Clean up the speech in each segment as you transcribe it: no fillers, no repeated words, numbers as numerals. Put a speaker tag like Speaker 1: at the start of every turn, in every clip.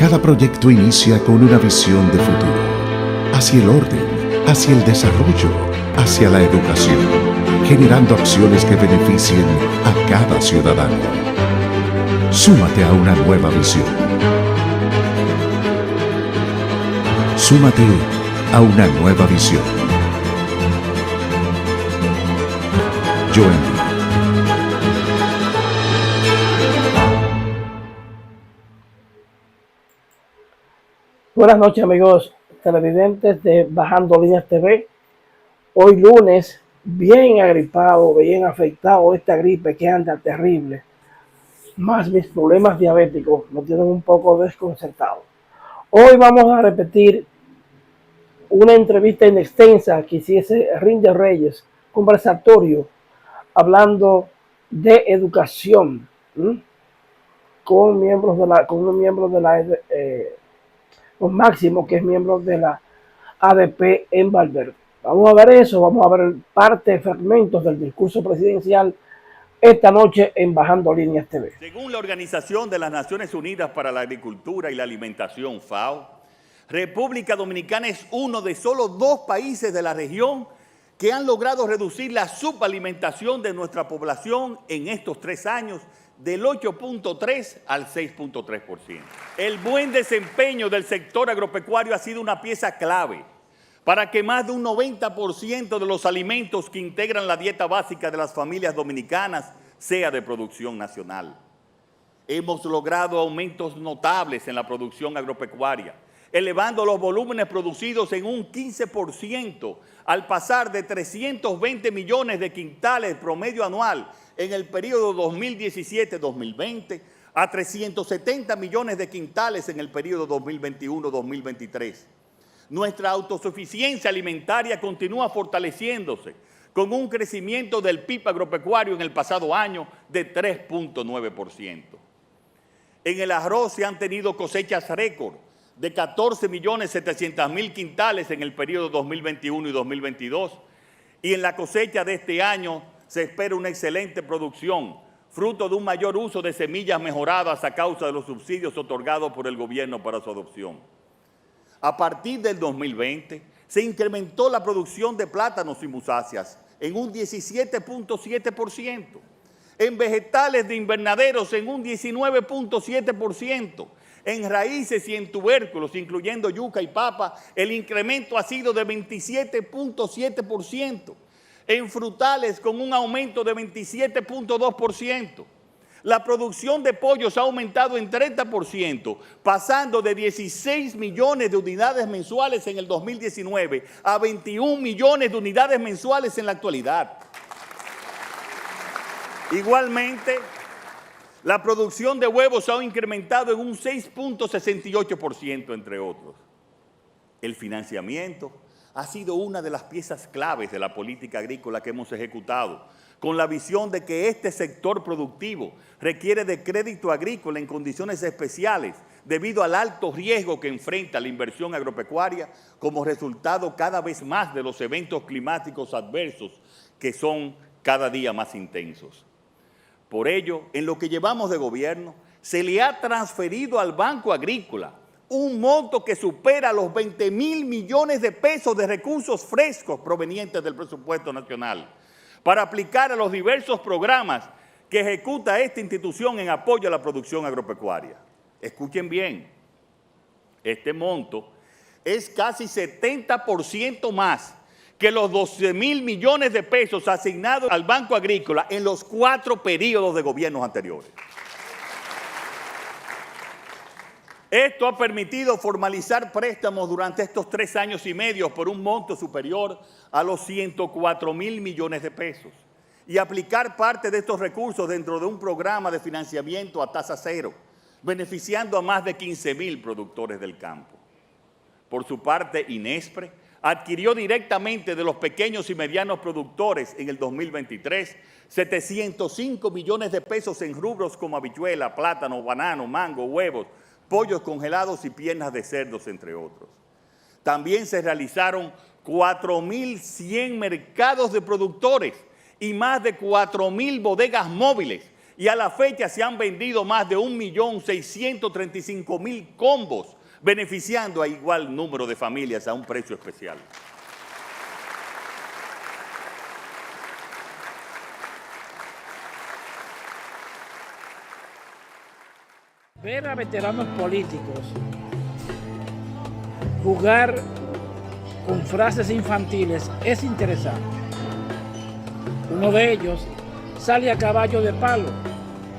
Speaker 1: Cada proyecto inicia con una visión de futuro, hacia el orden, hacia el desarrollo, hacia la educación, generando acciones que beneficien a cada ciudadano. Súmate a una nueva visión. Súmate a una nueva visión. Join.
Speaker 2: Buenas noches, amigos televidentes de Bajando Líneas TV. Hoy lunes, bien agripado, bien afectado, esta gripe que anda terrible. Más mis problemas diabéticos me tienen un poco desconcertado. Hoy vamos a repetir una entrevista inextensa que hiciese Rinder Reyes, conversatorio, hablando de educación, con miembros de la, con unos miembros de la con Máximo, que es miembro de la ADP en Valverde. Vamos a ver eso, vamos a ver parte, fragmentos del discurso presidencial esta noche en Bajando Líneas TV.
Speaker 3: Según la Organización de las Naciones Unidas para la Agricultura y la Alimentación, FAO, República Dominicana es uno de solo 2 países de la región que han logrado reducir la subalimentación de nuestra población en estos 3 años del 8.3 al 6.3%. El buen desempeño del sector agropecuario ha sido una pieza clave para que más de un 90% de los alimentos que integran la dieta básica de las familias dominicanas sea de producción nacional. Hemos logrado aumentos notables en la producción agropecuaria, elevando los volúmenes producidos en un 15% al pasar de 320 millones de quintales promedio anual en el periodo 2017-2020 a 370 millones de quintales en el periodo 2021-2023. Nuestra autosuficiencia alimentaria continúa fortaleciéndose con un crecimiento del PIB agropecuario en el pasado año de 3.9%. En el arroz se han tenido cosechas récord de 14.700.000 quintales en el periodo 2021 y 2022, y en la cosecha de este año se espera una excelente producción, fruto de un mayor uso de semillas mejoradas a causa de los subsidios otorgados por el gobierno para su adopción. A partir del 2020, se incrementó la producción de plátanos y musáceas en un 17.7%, en vegetales de invernaderos en un 19.7%, en raíces y en tubérculos, incluyendo yuca y papa, el incremento ha sido de 27.7%. En frutales con un aumento de 27.2%. La producción de pollos ha aumentado en 30%, pasando de 16 millones de unidades mensuales en el 2019 a 21 millones de unidades mensuales en la actualidad. Igualmente, la producción de huevos ha incrementado en un 6.68%, entre otros. El financiamiento ha sido una de las piezas claves de la política agrícola que hemos ejecutado, con la visión de que este sector productivo requiere de crédito agrícola en condiciones especiales debido al alto riesgo que enfrenta la inversión agropecuaria como resultado cada vez más de los eventos climáticos adversos que son cada día más intensos. Por ello, en lo que llevamos de gobierno, se le ha transferido al Banco Agrícola un monto que supera los 20.000 millones de pesos de recursos frescos provenientes del presupuesto nacional para aplicar a los diversos programas que ejecuta esta institución en apoyo a la producción agropecuaria. Escuchen bien, este monto es casi 70% más que los 12.000 millones de pesos asignados al Banco Agrícola en los 4 periodos de gobiernos anteriores. Esto ha permitido formalizar préstamos durante estos 3 años y medio por un monto superior a los 104.000 millones de pesos y aplicar parte de estos recursos dentro de un programa de financiamiento a tasa cero, beneficiando a más de 15.000 productores del campo. Por su parte, INESPRE adquirió directamente de los pequeños y medianos productores en el 2023 705 millones de pesos en rubros como habichuela, plátano, banano, mango, huevos, pollos congelados y piernas de cerdos, entre otros. También se realizaron 4.100 mercados de productores y más de 4.000 bodegas móviles y a la fecha se han vendido más de 1.635.000 combos, beneficiando a igual número de familias a un precio especial.
Speaker 2: Ver a veteranos políticos jugar con frases infantiles es interesante. Uno de ellos sale a caballo de palo,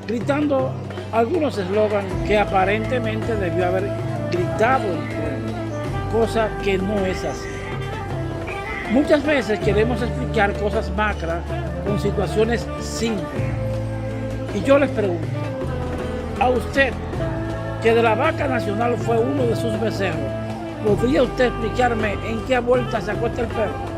Speaker 2: gritando algunos eslogans que aparentemente debió haber gritado el pueblo, cosa que no es así. Muchas veces queremos explicar cosas macras con situaciones simples. Y yo les pregunto, a usted, que de la vaca nacional fue uno de sus becerros, ¿podría usted explicarme en qué vuelta se acuesta el perro?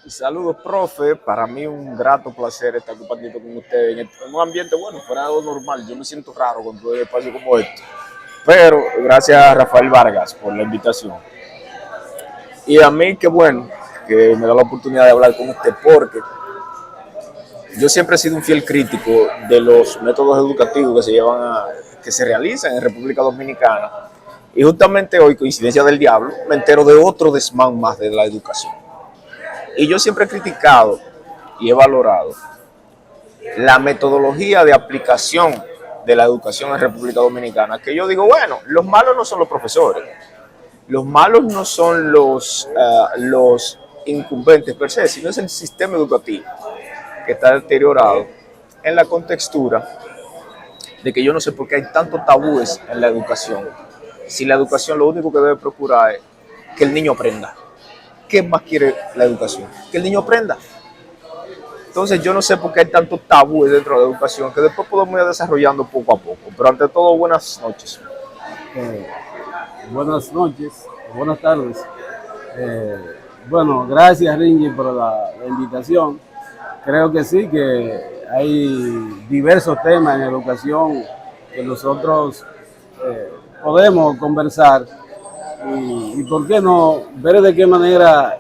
Speaker 4: Saludos, profe. Para mí un grato placer estar compartiendo con ustedes en un ambiente, bueno, fuera de lo normal. Yo me siento raro cuando estoy en un espacio como este. Pero gracias a Rafael Vargas por la invitación. Y a mí, qué bueno que me da la oportunidad de hablar con usted, porque yo siempre he sido un fiel crítico de los métodos educativos que se realizan en República Dominicana. Y justamente hoy, coincidencia del diablo, me entero de otro desmán más de la educación. Y yo siempre he criticado y he valorado la metodología de aplicación de la educación en República Dominicana, que yo digo, bueno, los malos no son los profesores, los malos no son los incumbentes per se, sino es el sistema educativo que está deteriorado en la contextura de que yo no sé por qué hay tantos tabúes en la educación. Si la educación lo único que debe procurar es que el niño aprenda. ¿Qué más quiere la educación? Que el niño aprenda. Entonces yo no sé por qué hay tantos tabúes dentro de la educación que después podemos ir desarrollando poco a poco. Pero ante todo, buenas noches.
Speaker 5: Buenas noches, buenas tardes. Bueno, gracias Ringy por la invitación. Creo que sí, que hay diversos temas en educación que nosotros podemos conversar. Y por qué no ver de qué manera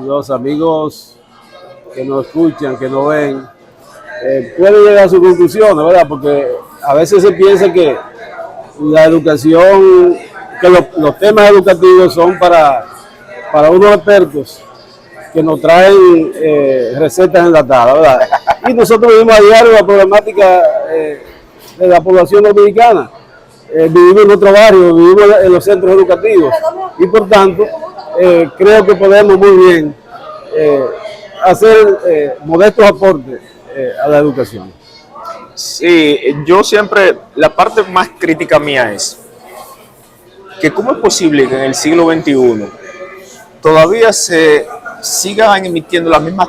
Speaker 5: los amigos que nos escuchan, que nos ven, pueden llegar a sus conclusiones, ¿verdad? Porque a veces se piensa que la educación, que los temas educativos son para unos expertos que nos traen recetas enlatadas, ¿verdad? Y nosotros vivimos a diario la problemática de la población dominicana. Vivimos en otro barrio, vivimos en los centros educativos y por tanto creo que podemos muy bien hacer modestos aportes a la educación.
Speaker 4: Sí, yo siempre, la parte más crítica mía es que cómo es posible que en el siglo XXI todavía se sigan emitiendo las mismas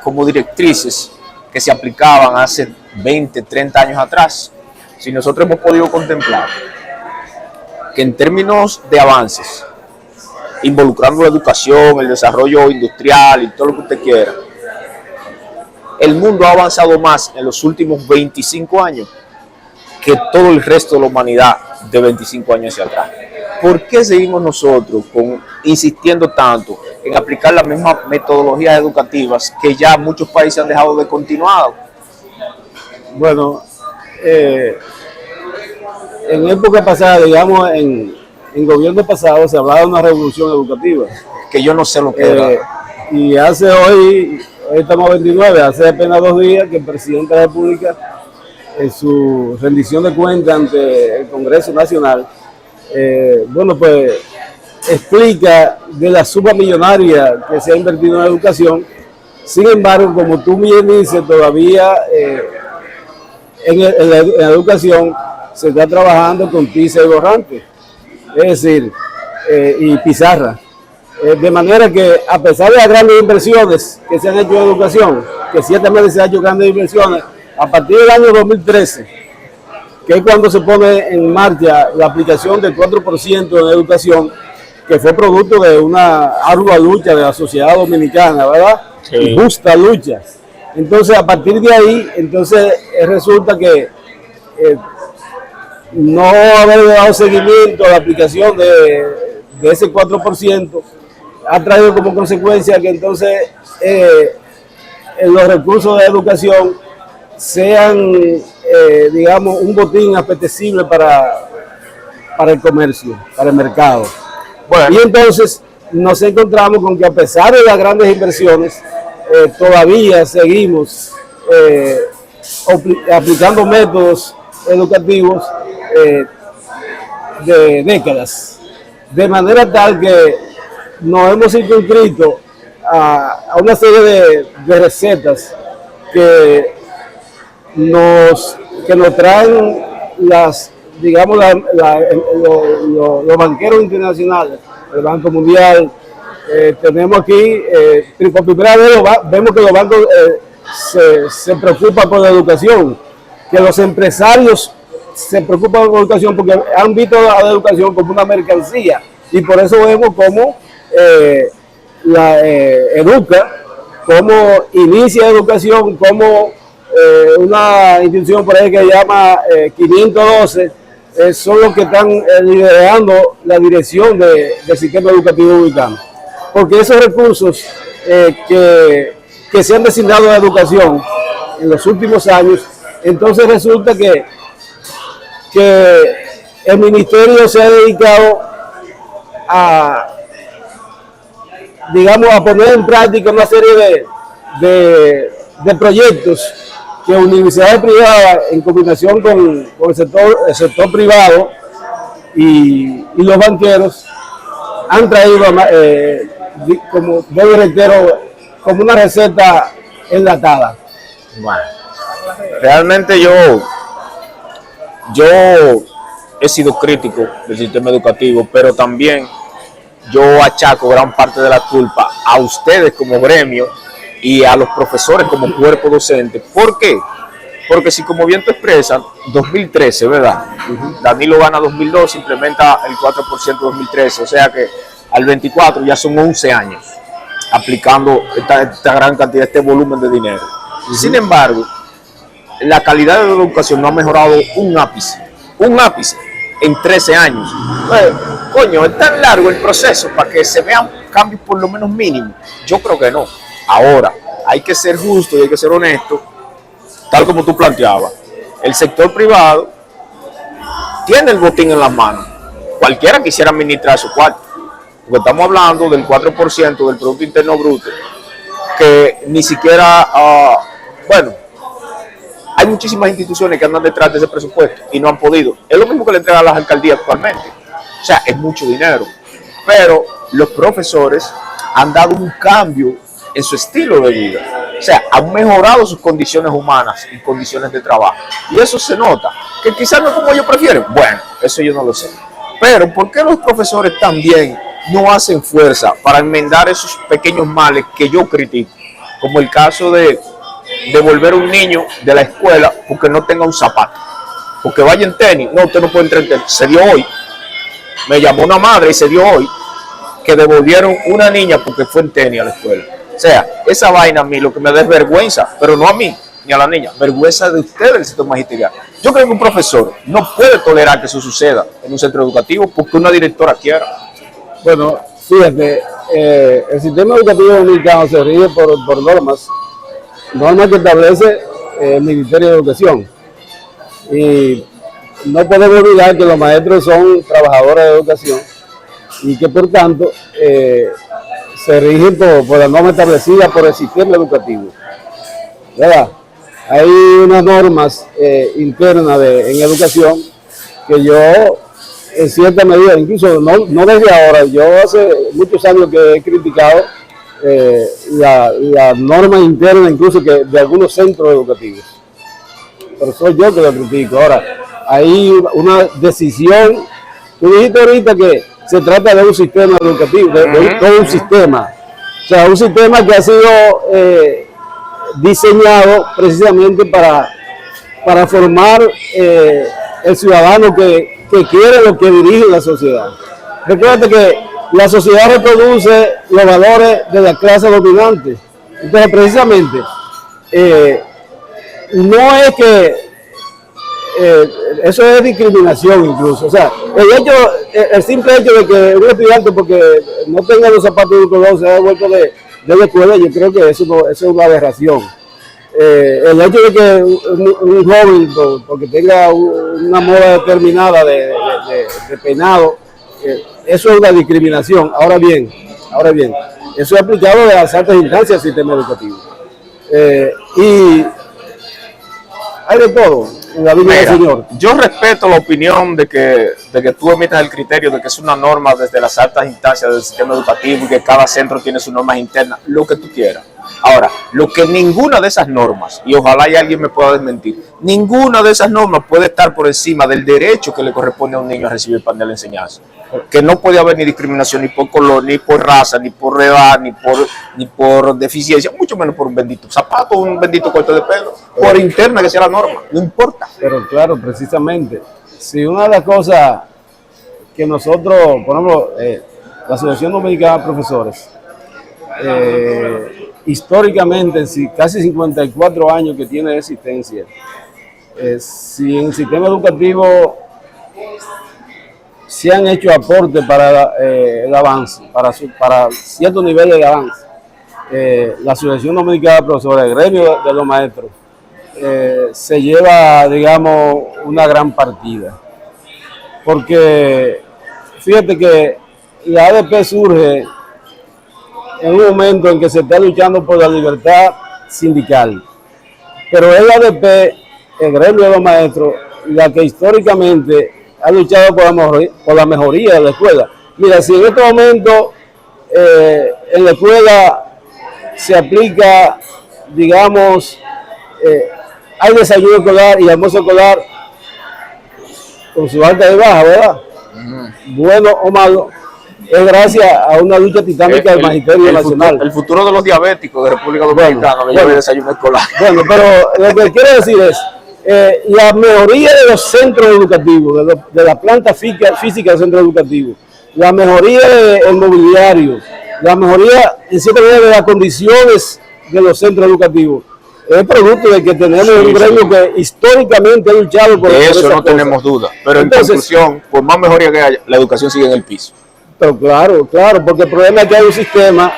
Speaker 4: como directrices que se aplicaban hace 20, 30 años atrás. Si nosotros hemos podido contemplar que en términos de avances, involucrando la educación, el desarrollo industrial y todo lo que usted quiera, el mundo ha avanzado más en los últimos 25 años que todo el resto de la humanidad de 25 años hacia atrás. ¿Por qué seguimos nosotros insistiendo tanto en aplicar las mismas metodologías educativas que ya muchos países han dejado de continuar?
Speaker 5: Bueno, en época pasada, digamos, en gobierno pasado se hablaba de una revolución educativa.
Speaker 4: Que yo no sé lo que era.
Speaker 5: Y hoy estamos a 29, hace apenas 2 días que el presidente de la República, en su rendición de cuentas ante el Congreso Nacional, bueno, pues explica de la suma millonaria que se ha invertido en educación. Sin embargo, como tú bien dices, todavía en la educación se está trabajando con tiza y borrante, es decir, y pizarra. De manera que, a pesar de las grandes inversiones que se han hecho en educación, que ciertamente se han hecho grandes inversiones, a partir del año 2013, que es cuando se pone en marcha la aplicación del 4% en educación, que fue producto de una ardua lucha de la sociedad dominicana, ¿verdad? Sí. Justa lucha. Entonces, a partir de ahí, entonces resulta que no haber dado seguimiento a la aplicación de ese 4% ha traído como consecuencia que entonces los recursos de educación sean, digamos, un botín apetecible para el comercio, para el mercado. Bueno. Y entonces nos encontramos con que, a pesar de las grandes inversiones, todavía seguimos aplicando métodos educativos de décadas, de manera tal que nos hemos circunscrito a una serie de recetas que nos traen los banqueros internacionales, el Banco Mundial. Tenemos aquí, por primera vez vemos que los bancos se preocupan por la educación, que los empresarios se preocupan por la educación porque han visto a la educación como una mercancía, y por eso vemos cómo la educa, cómo inicia educación, como una institución por ahí que se llama 512, son los que están liderando la dirección del sistema educativo dominicano. Porque esos recursos que se han designado a la educación en los últimos años, entonces resulta que el ministerio se ha dedicado a poner en práctica una serie de proyectos que universidades privadas, en combinación con el sector privado y los banqueros, han traído, como yo reitero, como una receta enlatada.
Speaker 4: Bueno, realmente yo he sido crítico del sistema educativo, pero también yo achaco gran parte de la culpa a ustedes como gremio y a los profesores como cuerpo docente. ¿Por qué? Porque si, como bien te expresan, 2013, ¿verdad? Danilo gana 2002, implementa el 4% 2013, o sea que al 24 ya son 11 años aplicando esta gran cantidad, este volumen de dinero. Sin embargo, la calidad de la educación no ha mejorado un ápice en 13 años. Entonces, coño, es tan largo el proceso para que se vean cambios por lo menos mínimos. Yo creo que no. Ahora, hay que ser justo y hay que ser honesto, tal como tú planteabas. El sector privado tiene el botín en las manos. Cualquiera quisiera administrar su cuarto, porque estamos hablando del 4% del Producto Interno Bruto, que ni siquiera, hay muchísimas instituciones que andan detrás de ese presupuesto y no han podido. Es lo mismo que le entregan a las alcaldías actualmente. O sea, es mucho dinero. Pero los profesores han dado un cambio en su estilo de vida. O sea, han mejorado sus condiciones humanas y condiciones de trabajo. Y eso se nota. Que quizás no es como ellos prefieren. Bueno, eso yo no lo sé. Pero ¿por qué los profesores también no hacen fuerza para enmendar esos pequeños males que yo critico? Como el caso de devolver a un niño de la escuela porque no tenga un zapato. Porque vaya en tenis. No, usted no puede entrar en tenis. Se dio hoy. Me llamó una madre y se dio hoy que devolvieron una niña porque fue en tenis a la escuela. O sea, esa vaina a mí lo que me da es vergüenza, pero no a mí ni a la niña, vergüenza de ustedes del sector magisterial. Yo creo que un profesor no puede tolerar que eso suceda en un centro educativo porque una directora quiera.
Speaker 5: Bueno, fíjate, el sistema educativo dominicano se rige por normas que establece el Ministerio de Educación. Y no podemos olvidar que los maestros son trabajadores de educación y que por tanto se rigen por la norma establecida por el sistema educativo, ¿verdad? Hay unas normas internas en educación que yo en cierta medida, incluso no desde ahora, yo hace muchos años que he criticado la norma interna incluso que de algunos centros educativos. Pero soy yo que lo critico. Ahora, hay una decisión, tú dijiste ahorita que se trata de un sistema educativo, de todo un sistema. O sea, un sistema que ha sido diseñado precisamente para formar el ciudadano que quiere lo que dirige la sociedad. Recuerda que la sociedad reproduce los valores de la clase dominante. Entonces, precisamente, no es que eso es discriminación incluso. O sea, el simple hecho de que un estudiante, porque no tenga los zapatos de un color, se haya vuelto de la escuela, yo creo que eso es una aberración. El hecho de que un joven, porque tenga una moda determinada de peinado, eso es una discriminación. Ahora bien, eso es aplicado a las altas instancias del sistema educativo. Y hay de todo en la vida del Señor.
Speaker 4: Yo respeto la opinión de que tú emitas el criterio de que es una norma desde las altas instancias del sistema educativo y que cada centro tiene sus normas internas, lo que tú quieras. Ahora, lo que ninguna de esas normas, y ojalá y alguien me pueda desmentir, ninguna de esas normas puede estar por encima del derecho que le corresponde a un niño a recibir pan de la enseñanza. Que no puede haber ni discriminación ni por color, ni por raza, ni por edad, ni por deficiencia, mucho menos por un bendito zapato, un bendito corte de pelo, por interna que sea la norma, no importa.
Speaker 5: Pero claro, precisamente, si una de las cosas que nosotros, por ejemplo, la Asociación Dominicana de Profesores, históricamente, casi 54 años que tiene de existencia, si en el sistema educativo se han hecho aportes para el avance, para cierto nivel de avance, la Asociación Dominicana de Profesores, el gremio de los maestros, se lleva, digamos, una gran partida. Porque fíjate que la ADP surge en un momento en que se está luchando por la libertad sindical. Pero es la ADP, el gremio de los maestros, la que históricamente ha luchado por la mejoría de la escuela. Mira, si en este momento en la escuela se aplica, digamos, hay desayuno escolar y almuerzo escolar con su alta y baja, ¿verdad? Bueno o malo, es gracias a una lucha titánica del Magisterio Nacional.
Speaker 4: El futuro de los diabéticos de República Dominicana le lleva el desayuno escolar.
Speaker 5: Bueno, pero lo que quiero decir es la mejoría de los centros educativos, de la planta física del centro educativo, la mejoría del mobiliario, la mejoría en cierta medida de las condiciones de los centros educativos. Es producto de que tenemos un gremio que históricamente ha luchado por
Speaker 4: eso, no tenemos duda. Pero entonces, en conclusión, por más mejoría que haya, la educación sigue en el piso.
Speaker 5: Pero claro, porque el problema es que hay un sistema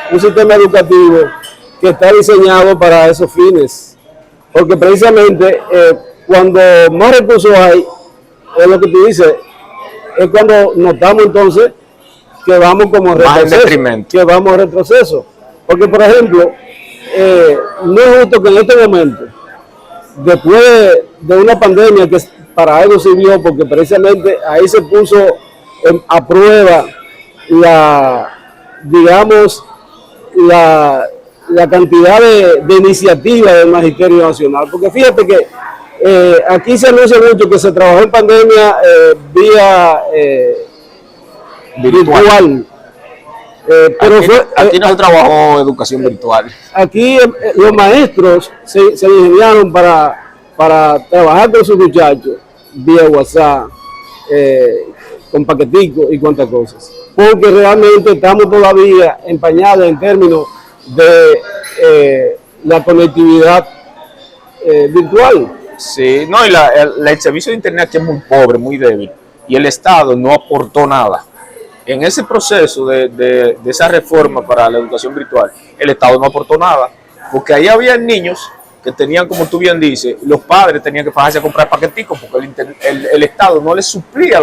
Speaker 5: educativo que está diseñado para esos fines. Porque precisamente cuando más recursos hay, es lo que tú dices, es cuando notamos entonces que vamos como retroceso. Porque, por ejemplo, no es justo que en este momento, después de una pandemia que para algo sirvió, porque precisamente ahí se puso a prueba la cantidad de iniciativas del Magisterio Nacional. Porque fíjate que aquí se anuncia mucho que se trabajó en pandemia vía virtual.
Speaker 4: Pero aquí no se trabajó educación virtual.
Speaker 5: Aquí los maestros se ingeniaron para trabajar con sus muchachos vía WhatsApp, con paqueticos y cuantas cosas. Porque realmente estamos todavía empañados en términos de la conectividad virtual.
Speaker 4: Sí, no, y el servicio de internet aquí es muy pobre, muy débil, y el Estado no aportó nada. En ese proceso de esa reforma para la educación virtual, el Estado no aportó nada, porque ahí había niños que tenían, como tú bien dices, los padres tenían que bajarse a comprar paqueticos porque el Estado no les suplía,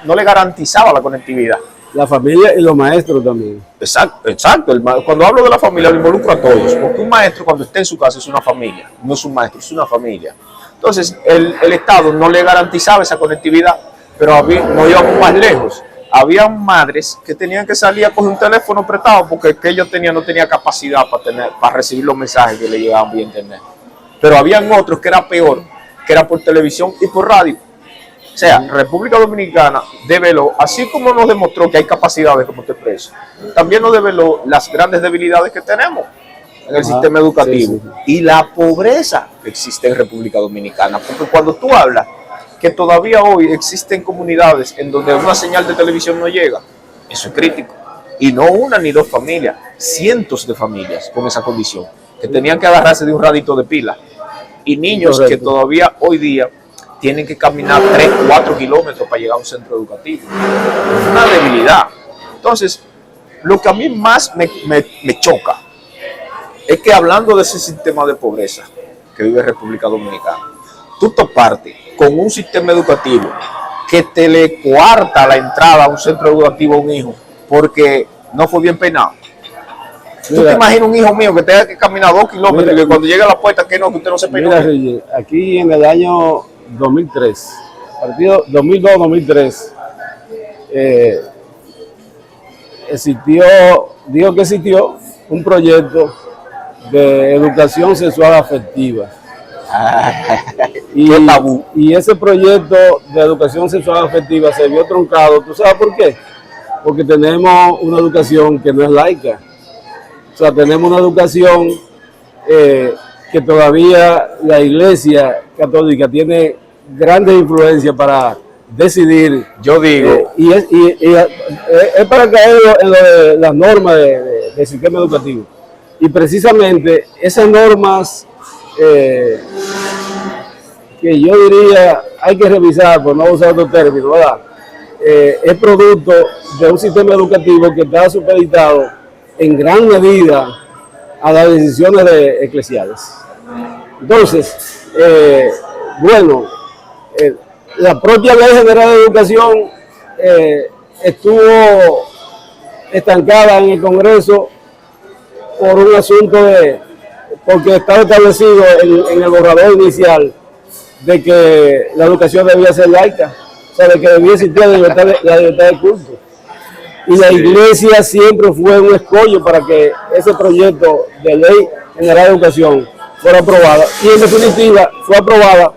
Speaker 4: no le garantizaba la conectividad.
Speaker 5: La familia y los maestros también.
Speaker 4: Exacto. Cuando hablo de la familia lo involucro a todos, porque un maestro cuando esté en su casa es una familia, no es un maestro, es una familia. Entonces el Estado no le garantizaba esa conectividad Pero no íbamos más lejos. Había madres que tenían que salir a coger un teléfono prestado porque el que ellos tenían no tenía capacidad para recibir los mensajes que le llegaban vía internet. Pero habían otros que era peor, que era por televisión y por radio. O sea, República Dominicana develó, así como nos demostró que hay capacidades como te expreso, también nos develó las grandes debilidades que tenemos en el sistema educativo y la pobreza que existe en República Dominicana. Porque cuando tú hablas que todavía hoy existen comunidades en donde una señal de televisión no llega, eso es crítico. Y no una ni dos familias, cientos de familias con esa condición, que tenían que agarrarse de un radito de pila. Y niños que todavía hoy día tienen que caminar 3, 4 kilómetros para llegar a un centro educativo. Es una debilidad. Entonces, lo que a mí más me choca es que hablando de ese sistema de pobreza que vive República Dominicana, tú toparte con un sistema educativo que te le coarta la entrada a un centro educativo a un hijo porque no fue bien peinado. ¿Tú te imaginas un hijo mío que tenga que caminar 2 kilómetros y que cuando llegue a la puerta que usted no se peinó?
Speaker 5: Mira, Reyes, aquí en el año 2003, partido 2002-2003, existió un proyecto de educación sexual afectiva. Y ese proyecto de educación sexual afectiva se vio truncado. ¿Tú sabes por qué? Porque tenemos una educación que no es laica. O sea, tenemos una educación que todavía la Iglesia Católica tiene grandes influencias para decidir.
Speaker 4: Yo digo.
Speaker 5: Y es para caer en lo de las normas del sistema educativo. Y precisamente esas normas que yo diría hay que revisar, por no usar otro término, ¿verdad? Es producto de un sistema educativo que está supeditado en gran medida a las decisiones eclesiales. Entonces, la propia Ley General de Educación estuvo estancada en el Congreso por un asunto porque estaba establecido en el borrador inicial de que la educación debía ser laica, o sea, de que debía existir la libertad de culto. Y la Iglesia siempre fue un escollo para que ese proyecto de Ley General de Educación fuera aprobada. Y en definitiva fue aprobada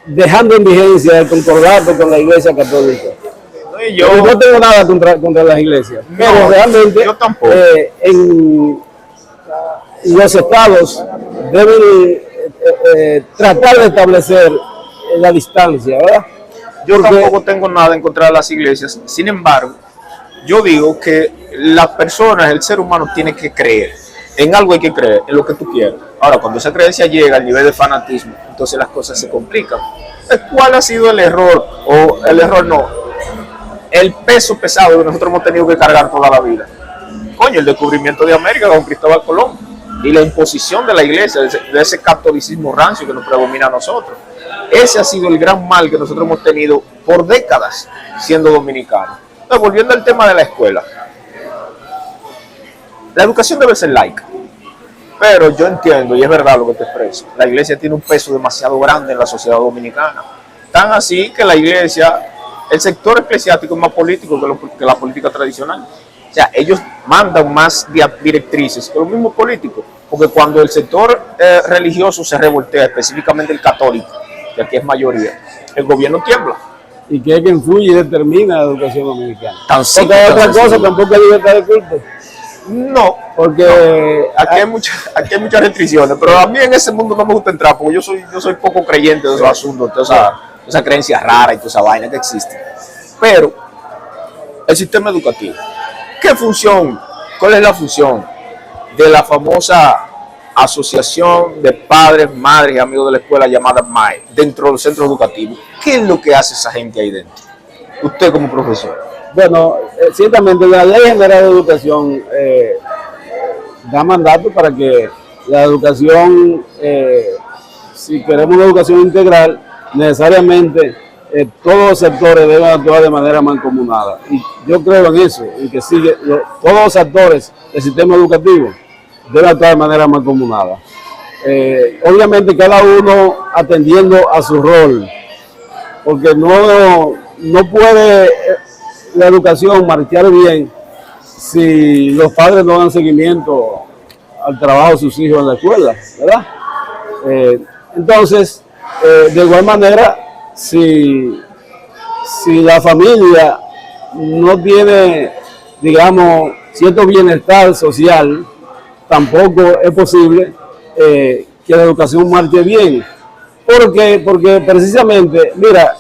Speaker 5: dejando en vigencia el concordato con la Iglesia Católica. Yo no tengo nada contra las iglesias, pero realmente
Speaker 4: yo tampoco.
Speaker 5: En los estados deben tratar de establecer la distancia, ¿verdad?
Speaker 4: Yo tampoco tengo nada en contra de las iglesias. Sin embargo, yo digo que las personas, el ser humano tiene que creer. En algo hay que creer, en lo que tú quieras. Ahora, cuando esa creencia llega al nivel de fanatismo, entonces las cosas se complican. ¿Cuál ha sido el error? O el error no. El peso pesado que nosotros hemos tenido que cargar toda la vida. Coño, el descubrimiento de América con Cristóbal Colón y la imposición de la iglesia, de ese catolicismo rancio que nos predomina a nosotros. Ese ha sido el gran mal que nosotros hemos tenido por décadas siendo dominicanos. Entonces, volviendo al tema de la escuela. La educación debe ser laica. Pero yo entiendo, y es verdad lo que te expreso, la iglesia tiene un peso demasiado grande en la sociedad dominicana. Tan así que la iglesia, el sector eclesiástico es más político que la política tradicional. O sea, ellos mandan más directrices que los mismos políticos. Porque cuando el sector religioso se revoltea, específicamente el católico, que aquí es mayoría, el gobierno tiembla.
Speaker 5: Y que es que influye y determina la educación dominicana.
Speaker 4: Porque
Speaker 5: otra cosa, tampoco hay libertad de culto.
Speaker 4: No,
Speaker 5: porque
Speaker 4: aquí hay muchas restricciones, pero a mí en ese mundo no me gusta entrar, porque yo soy poco creyente de esos asuntos, de esa creencia rara y toda esa vaina que existe. Pero el sistema educativo, ¿cuál es la función de la famosa asociación de padres, madres y amigos de la escuela llamada MAE dentro del centro educativo? ¿Qué es lo que hace esa gente ahí dentro? Usted como profesor.
Speaker 5: Bueno, ciertamente la Ley General de Educación da mandato para que la educación, si queremos una educación integral, necesariamente todos los sectores deben actuar de manera mancomunada. Y yo creo en eso, y que todos los actores del sistema educativo deben actuar de manera mancomunada. Obviamente cada uno atendiendo a su rol, porque no puede la educación marchar bien si los padres no dan seguimiento al trabajo de sus hijos en la escuela, ¿verdad? Entonces, de igual manera, si la familia no tiene, digamos, cierto bienestar social, tampoco es posible que la educación marche bien. Porque precisamente, mira,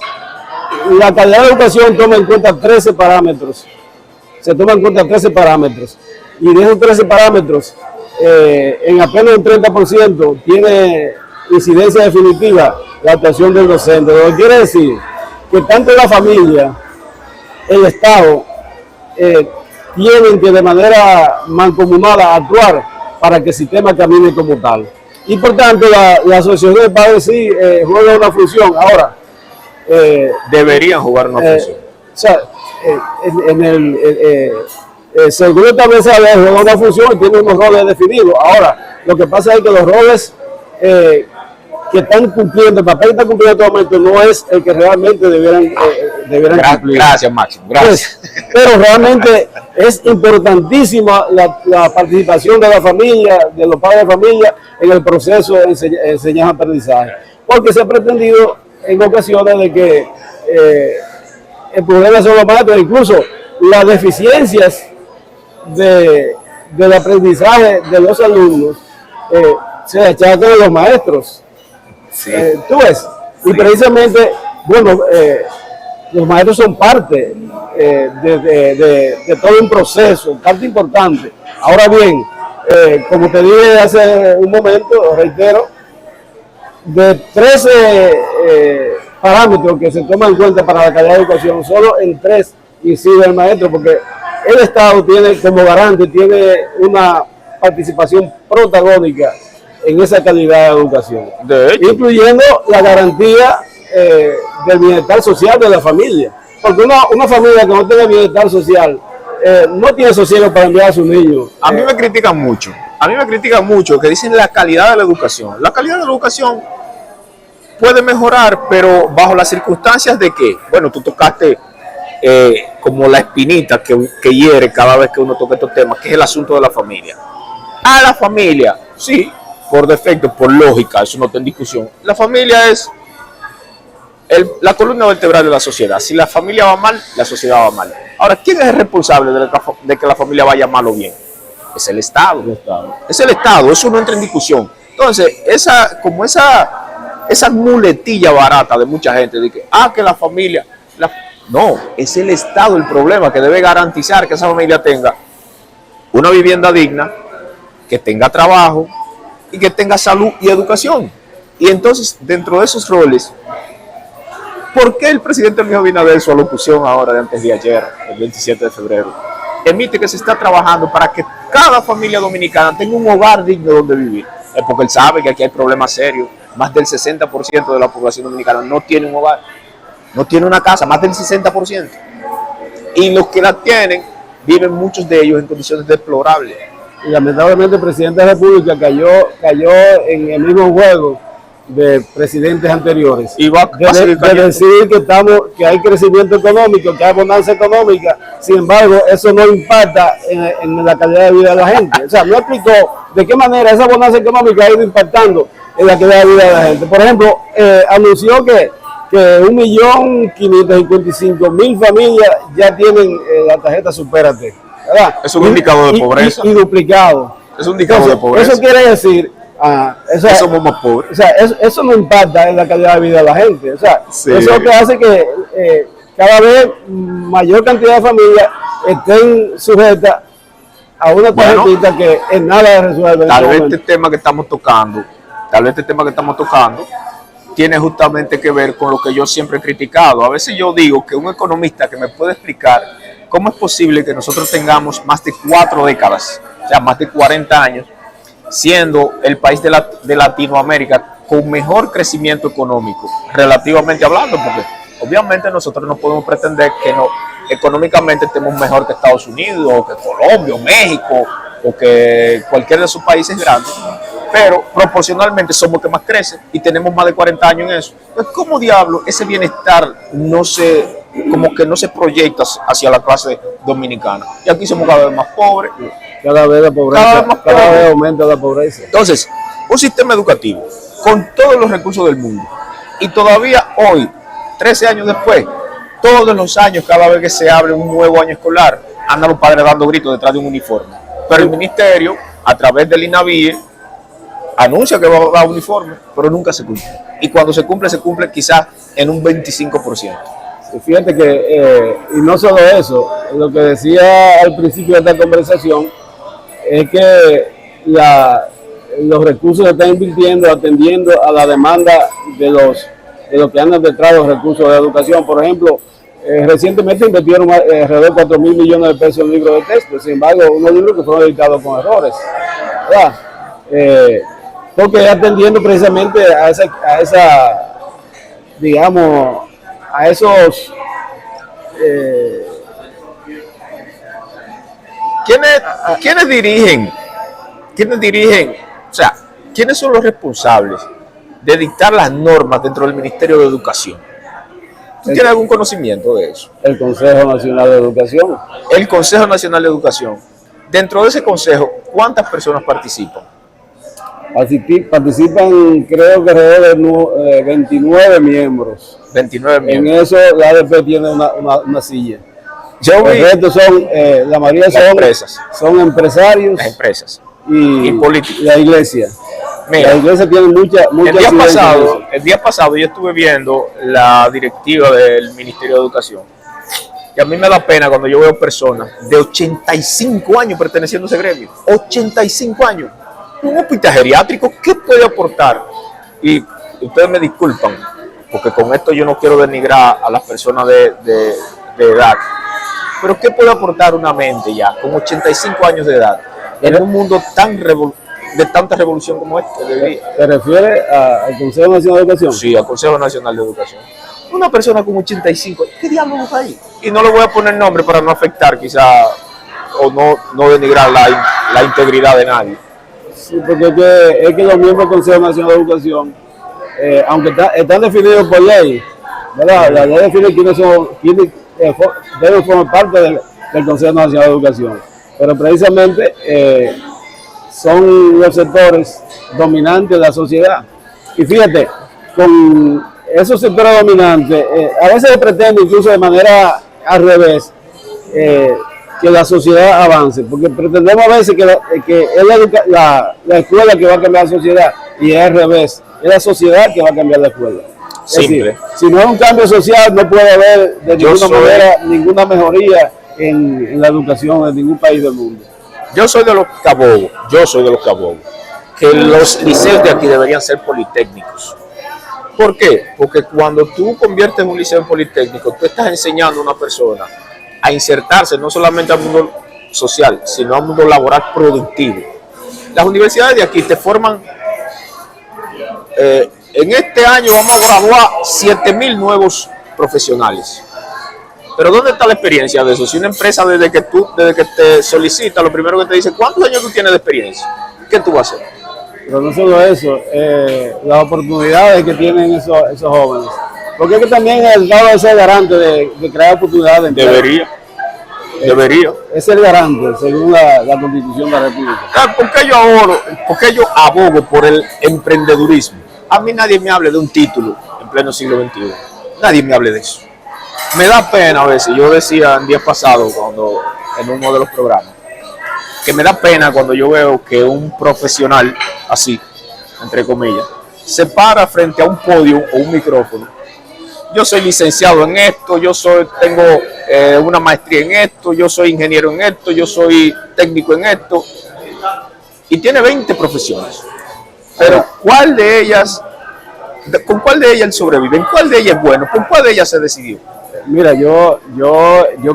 Speaker 5: la calidad de la educación toma en cuenta 13 parámetros. Se toman en cuenta 13 parámetros. Y de esos 13 parámetros, en apenas un 30% tiene incidencia definitiva la actuación del docente. Lo que quiere decir que tanto la familia, el Estado, tienen que de manera mancomunada actuar para que el sistema camine como tal. Y por tanto, la asociación de padres sí juega una función. Ahora,
Speaker 4: Deberían jugar una función.
Speaker 5: o sea, según establece la ley, juega una función y tiene unos roles definidos. Ahora, lo que pasa es que los roles que están cumpliendo, el papel que están cumpliendo en este momento no es el que realmente debieran cumplir.
Speaker 4: Gracias, Máximo. Gracias.
Speaker 5: Pero realmente es importantísima la participación de la familia, de los padres de familia, en el proceso de enseñanza-aprendizaje. Porque se ha pretendido en ocasiones de que el problema son los maestros, incluso las deficiencias del aprendizaje de los alumnos se achacan a los maestros.
Speaker 4: Sí.
Speaker 5: Tú ves, y precisamente, bueno, los maestros son parte de todo un proceso, parte importante. Ahora bien, como te dije hace un momento, reitero, de 13 parámetros que se toman en cuenta para la calidad de educación, solo en 3 incide el maestro, porque el Estado tiene como garante, tiene una participación protagónica en esa calidad de educación,
Speaker 4: De hecho,
Speaker 5: incluyendo la garantía del bienestar social de la familia, porque una familia que no tiene bienestar social no tiene sosiego para enviar a sus niños.
Speaker 4: a mí me critican mucho que dicen la calidad de la educación. La calidad de la educación puede mejorar, pero bajo las circunstancias de que, bueno, tú tocaste como la espinita que hiere cada vez que uno toca estos temas, que es el asunto de la familia. A la familia, sí, por defecto, por lógica, eso no está en discusión. La familia es la columna vertebral de la sociedad. Si la familia va mal, la sociedad va mal. Ahora, ¿quién es el responsable de que la familia vaya mal o bien? Es el Estado. Es el Estado, eso no entra en discusión. Entonces, esa muletilla barata de mucha gente de que la familia... No, es el Estado el problema, que debe garantizar que esa familia tenga una vivienda digna, que tenga trabajo y que tenga salud y educación. Y entonces, dentro de esos roles, ¿por qué el presidente Luis Abinader, su alocución ahora de antes de ayer, el 27 de febrero, emite que se está trabajando para que cada familia dominicana tenga un hogar digno donde vivir? Es porque él sabe que aquí hay problemas serios. Más del 60% de la población dominicana no tiene un hogar, no tiene una casa, más del 60%. Y los que la tienen, viven muchos de ellos en condiciones deplorables.
Speaker 5: Y lamentablemente el presidente de la República cayó en el mismo juego de presidentes anteriores.
Speaker 4: Y va a seguir
Speaker 5: de
Speaker 4: cayendo.
Speaker 5: decir que hay crecimiento económico, que hay bonanza económica, sin embargo, eso no impacta en la calidad de vida de la gente. O sea, no explicó de qué manera esa bonanza económica ha ido impactando en la calidad de vida de la gente. Por ejemplo, anunció que 1.555.000 familias ya tienen la tarjeta Supérate, ¿verdad?
Speaker 4: Es un indicador de pobreza.
Speaker 5: Y duplicado.
Speaker 4: Es un indicador de pobreza.
Speaker 5: Eso quiere decir...
Speaker 4: Eso somos más pobres.
Speaker 5: O sea, eso no impacta en la calidad de vida de la gente. O sea,
Speaker 4: Sí.
Speaker 5: eso es lo que hace que cada vez mayor cantidad de familias estén sujetas a una tarjetita que en nada resuelve.
Speaker 4: Tal vez este tema que estamos tocando, tiene justamente que ver con lo que yo siempre he criticado. A veces yo digo que un economista que me puede explicar cómo es posible que nosotros tengamos más de 4 décadas, o sea, más de 40 años, siendo el país de Latinoamérica con mejor crecimiento económico, relativamente hablando, porque obviamente nosotros no podemos pretender que económicamente estemos mejor que Estados Unidos, o que Colombia, o México, o que cualquiera de sus países grandes, pero proporcionalmente somos que más crece y tenemos más de 40 años en eso. Entonces, ¿cómo diablo ese bienestar como que no se proyecta hacia la clase dominicana? Y aquí somos cada vez más pobres.
Speaker 5: Cada vez la pobreza, cada vez aumenta la pobreza.
Speaker 4: Entonces, un sistema educativo con todos los recursos del mundo y todavía hoy, 13 años después, todos los años, cada vez que se abre un nuevo año escolar, andan los padres dando gritos detrás de un uniforme. Pero el ministerio, a través del INAVIE, anuncia que va a dar uniforme, pero nunca se cumple. Y cuando se cumple quizás en un 25%.
Speaker 5: Fíjate que, y no solo eso, lo que decía al principio de esta conversación, es que los recursos se están invirtiendo atendiendo a la demanda de los que andan detrás de los recursos de educación. Por ejemplo, recientemente invirtieron alrededor de 4 mil millones de pesos en libros de texto, sin embargo, unos libros que fueron editados con errores, ¿verdad? Porque atendiendo precisamente a esa digamos, a esos
Speaker 4: ¿Quiénes dirigen? O sea, ¿quiénes son los responsables de dictar las normas dentro del Ministerio de Educación? ¿Tú tienes algún conocimiento de eso?
Speaker 5: El Consejo Nacional de Educación.
Speaker 4: El Consejo Nacional de Educación. Dentro de ese consejo, ¿cuántas personas participan?
Speaker 5: Participan, creo que alrededor de 29 miembros.
Speaker 4: 29 miembros.
Speaker 5: En eso la ADP tiene una silla.
Speaker 4: Yo vi,
Speaker 5: El resto son, la mayoría son empresarios.
Speaker 4: Las empresas.
Speaker 5: Y
Speaker 4: políticos.
Speaker 5: La iglesia.
Speaker 4: Mira,
Speaker 5: la iglesia tiene mucha
Speaker 4: el día pasado yo estuve viendo la directiva del Ministerio de Educación. Y a mí me da pena cuando yo veo personas de 85 años perteneciendo a ese gremio. 85 años. Un hospital geriátrico, ¿qué puede aportar? Y ustedes me disculpan, porque con esto yo no quiero denigrar a las personas de edad. Pero ¿qué puede aportar una mente ya con 85 años de edad en un mundo de tanta revolución como este?
Speaker 5: ¿Te refieres al Consejo Nacional de Educación?
Speaker 4: Sí, al Consejo Nacional de Educación. Una persona con 85, ¿qué diablos está ahí? Y no le voy a poner nombre para no afectar quizá o no denigrar la integridad de nadie.
Speaker 5: Sí, porque es que los miembros del Consejo Nacional de Educación, aunque están definidos por ley, ¿verdad? La ley define quiénes deben formar parte del Consejo Nacional de Educación, pero precisamente son los sectores dominantes de la sociedad. Y fíjate, con esos sectores dominantes, a veces se pretende incluso de manera al revés, que la sociedad avance, porque pretendemos a veces que es la escuela que va a cambiar la sociedad, y es al revés, es la sociedad que va a cambiar la escuela. Es decir, si no hay un cambio social, no puede haber de ninguna manera ninguna mejoría en la educación en ningún país del mundo.
Speaker 4: Yo soy de los que abogo que los liceos de aquí deberían ser politécnicos. ¿Por qué? Porque cuando tú conviertes un liceo en politécnico, tú estás enseñando a una persona a insertarse no solamente al mundo social, sino al mundo laboral productivo. Las universidades de aquí te forman, en este año vamos a graduar 7,000 nuevos profesionales. Pero ¿dónde está la experiencia de eso? Si una empresa desde que te solicita, lo primero que te dice, ¿cuántos años tú tienes de experiencia? ¿Qué tú vas a hacer?
Speaker 5: Pero no solo eso, las oportunidades que tienen esos jóvenes. Porque es que también el Estado debe ser garante de crear oportunidades.
Speaker 4: Debería.
Speaker 5: Es el garante, según la Constitución de la República.
Speaker 4: ¿Por qué yo abogo por el emprendedurismo? A mí nadie me hable de un título en pleno siglo XXI. Nadie me hable de eso. Me da pena a veces. Yo decía en días pasados, en uno de los programas, que me da pena cuando yo veo que un profesional así, entre comillas, se para frente a un podio o un micrófono. Yo soy licenciado en esto, tengo una maestría en esto, yo soy ingeniero en esto, yo soy técnico en esto. Y tiene 20 profesiones. Pero ¿con cuál de ellas él sobrevive? ¿En cuál de ellas es bueno? ¿Con cuál de ellas se decidió?
Speaker 5: Mira, yo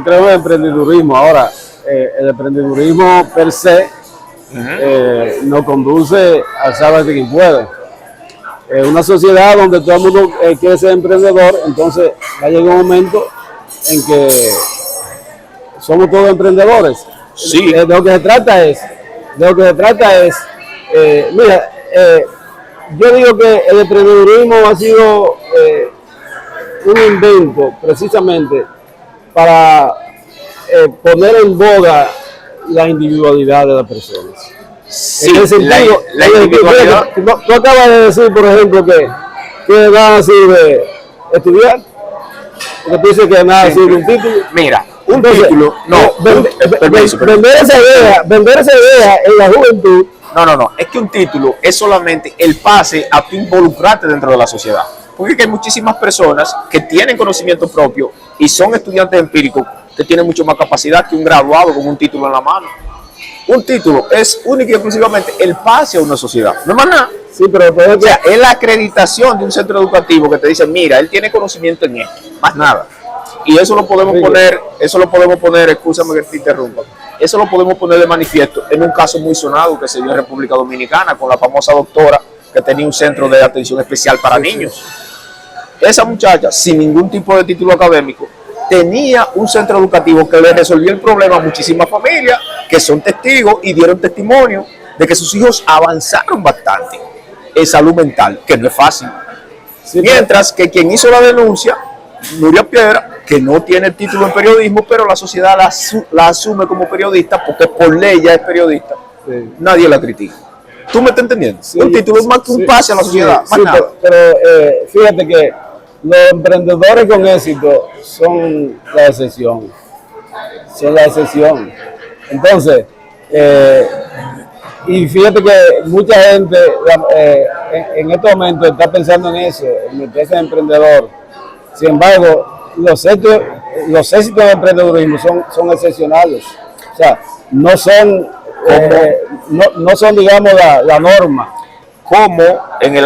Speaker 5: creo en el emprendedurismo. Ahora, el emprendedurismo per se nos conduce al sálvate quien puede. Una sociedad donde todo el mundo quiere ser emprendedor, entonces va a llegar un momento en que somos todos emprendedores.
Speaker 4: Sí.
Speaker 5: De lo que se trata es, mira, yo digo que el emprendedurismo ha sido un invento precisamente para poner en boga la individualidad de las personas.
Speaker 4: Sí,
Speaker 5: En el sentido,
Speaker 4: la individualidad.
Speaker 5: tú acabas de decir, por ejemplo, que nada sirve estudiar, porque tú dices que nada sirve un título.
Speaker 4: Mira, un
Speaker 5: Entonces,
Speaker 4: título, no, permiso.
Speaker 5: vender esa idea en la juventud.
Speaker 4: No, es que un título es solamente el pase a tu involucrarte dentro de la sociedad. Porque es que hay muchísimas personas que tienen conocimiento propio y son estudiantes empíricos que tienen mucho más capacidad que un graduado con un título en la mano. Un título es único y exclusivamente el pase a una sociedad, no más nada.
Speaker 5: Sí, pero
Speaker 4: O sea, es la acreditación de un centro educativo que te dice, mira, él tiene conocimiento en esto, más nada. Y eso lo podemos poner, escúchame que te interrumpa, eso lo podemos poner de manifiesto en un caso muy sonado que se dio en República Dominicana con la famosa doctora que tenía un centro de atención especial para niños. Esa muchacha, sin ningún tipo de título académico, tenía un centro educativo que le resolvió el problema a muchísimas familias que son testigos y dieron testimonio de que sus hijos avanzaron bastante en salud mental, que no es fácil.
Speaker 5: Sí,
Speaker 4: Mientras que quien hizo la denuncia, Nuria Piedra, que no tiene título en periodismo, pero la sociedad la asume como periodista porque por ley ya es periodista,
Speaker 5: sí.
Speaker 4: nadie la critica. ¿Tú me estás entendiendo?
Speaker 5: Sí,
Speaker 4: un título es más que un pase a la sociedad, más
Speaker 5: sí,
Speaker 4: nada.
Speaker 5: pero fíjate que los emprendedores con éxito son la excepción. Son la excepción. Entonces, y fíjate que mucha gente en estos momentos está pensando en eso, en meterse en emprendedor. Sin embargo, los éxitos del emprendedurismo son excepcionales. O sea, no son, no son digamos, la norma.
Speaker 4: Como en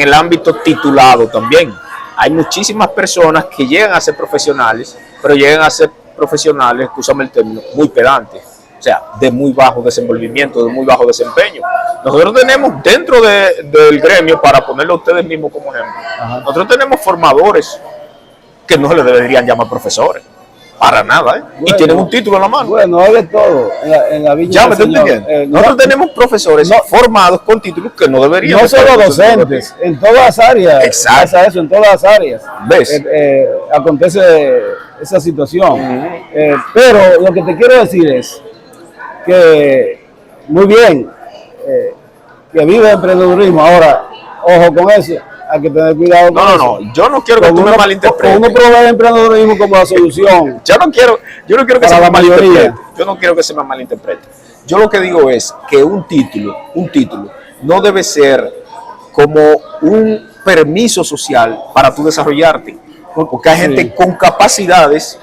Speaker 4: el ámbito titulado también. Hay muchísimas personas que llegan a ser profesionales, pero llegan a ser profesionales, escúchame el término, muy pedantes. O sea, de muy bajo desenvolvimiento, de muy bajo desempeño. Nosotros tenemos dentro del gremio, para ponerlo a ustedes mismos como ejemplo, nosotros tenemos formadores que no se les deberían llamar profesores, para nada, ¿eh?
Speaker 5: Bueno,
Speaker 4: y tienen un título en la mano.
Speaker 5: Bueno, hay de todo en la viña
Speaker 4: Ya me
Speaker 5: del
Speaker 4: estoy
Speaker 5: Señor.
Speaker 4: entendiendo. Nosotros tenemos profesores formados con títulos que no deberían.
Speaker 5: No solo docentes, en todas las áreas.
Speaker 4: Exacto.
Speaker 5: Pasa eso, en todas las áreas.
Speaker 4: ¿Ves?
Speaker 5: Acontece esa situación. Pero lo que te quiero decir es que, muy bien, que vive el emprendedurismo. Ahora, ojo con eso, hay que tener cuidado con eso.
Speaker 4: No, yo no quiero que tú me malinterpretes.
Speaker 5: Uno provee el emprendedurismo como la solución.
Speaker 4: Yo no quiero que
Speaker 5: Para
Speaker 4: se me
Speaker 5: la mayoría.
Speaker 4: malinterprete. Yo no quiero que se me malinterprete. Yo lo que digo es que un título no debe ser como un permiso social para tú desarrollarte. Porque hay gente con capacidades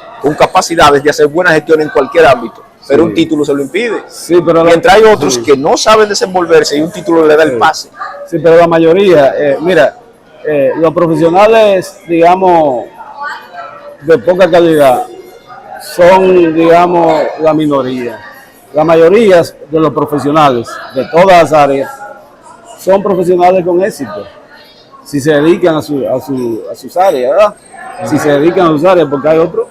Speaker 4: de hacer buena gestión en cualquier ámbito, pero un título se lo impide.
Speaker 5: Sí, pero
Speaker 4: Mientras hay otros que no saben desenvolverse y un título le da el pase.
Speaker 5: Sí, pero la mayoría, mira, los profesionales, digamos, de poca calidad, son, digamos, la minoría. La mayoría de los profesionales de todas las áreas son profesionales con éxito. Si se dedican a sus áreas, ¿verdad? Si se dedican a sus áreas, porque hay otros,